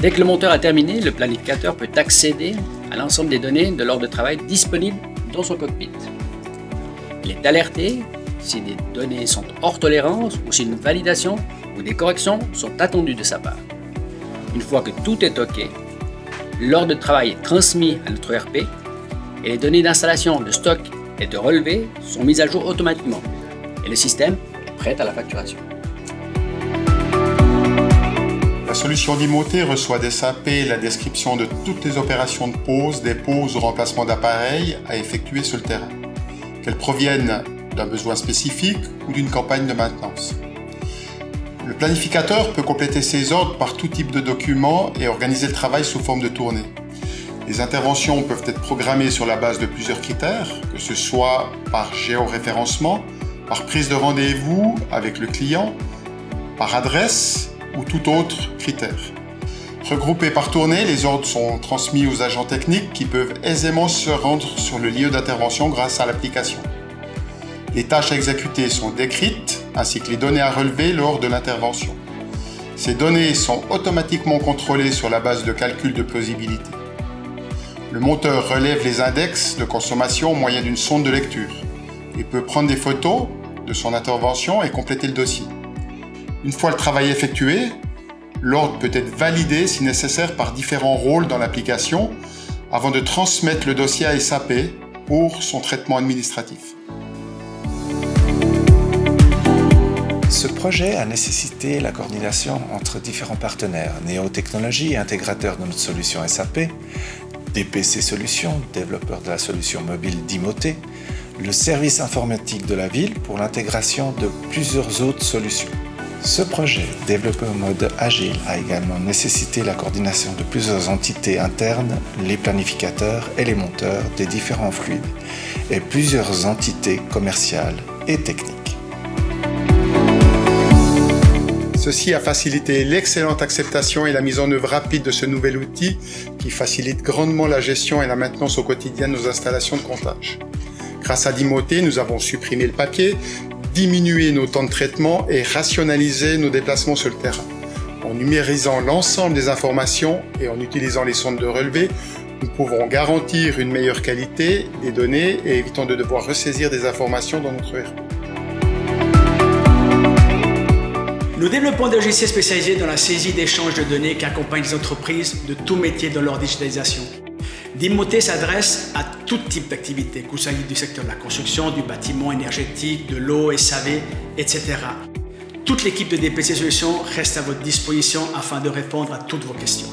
Dès que le monteur a terminé, le planificateur peut accéder à l'ensemble des données de l'ordre de travail disponibles dans son cockpit. Il est alerté si des données sont hors tolérance ou si une validation ou des corrections sont attendues de sa part. Une fois que tout est OK, l'ordre de travail est transmis à notre ERP et les données d'installation, de stock et de relevé sont mises à jour automatiquement et le système est prêt à la facturation. La solution d'Imoté reçoit des SAP la description de toutes les opérations de pose, dépose ou remplacement d'appareils à effectuer sur le terrain, qu'elles proviennent d'un besoin spécifique ou d'une campagne de maintenance. Le planificateur peut compléter ses ordres par tout type de documents et organiser le travail sous forme de tournée. Les interventions peuvent être programmées sur la base de plusieurs critères, que ce soit par géoréférencement, par prise de rendez-vous avec le client, par adresse ou tout autre critère. Regroupés par tournée, les ordres sont transmis aux agents techniques qui peuvent aisément se rendre sur le lieu d'intervention grâce à l'application. Les tâches à exécuter sont décrites, ainsi que les données à relever lors de l'intervention. Ces données sont automatiquement contrôlées sur la base de calcul de plausibilité. Le monteur relève les index de consommation au moyen d'une sonde de lecture. Il peut prendre des photos de son intervention et compléter le dossier. Une fois le travail effectué, l'ordre peut être validé si nécessaire par différents rôles dans l'application avant de transmettre le dossier à SAP pour son traitement administratif. Ce projet a nécessité la coordination entre différents partenaires, Néo Technologies, intégrateur de notre solution SAP, DPC Solutions, développeur de la solution mobile d'Imoté, le service informatique de la ville pour l'intégration de plusieurs autres solutions. Ce projet, développé en mode agile, a également nécessité la coordination de plusieurs entités internes, les planificateurs et les monteurs des différents fluides, et plusieurs entités commerciales et techniques. Ceci a facilité l'excellente acceptation et la mise en œuvre rapide de ce nouvel outil qui facilite grandement la gestion et la maintenance au quotidien de nos installations de comptage. Grâce à Imoté, nous avons supprimé le papier, diminué nos temps de traitement et rationalisé nos déplacements sur le terrain. En numérisant l'ensemble des informations et en utilisant les sondes de relevé, nous pouvons garantir une meilleure qualité des données et évitons de devoir ressaisir des informations dans notre ERP. Nous développons des logiciels spécialisés dans la saisie d'échanges de données qui accompagnent les entreprises de tout métier dans leur digitalisation. Imoté s'adresse à tout type d'activité, qu'il s'agisse du secteur de la construction, du bâtiment énergétique, de l'eau, SAV, etc. Toute l'équipe de DPC Solutions reste à votre disposition afin de répondre à toutes vos questions.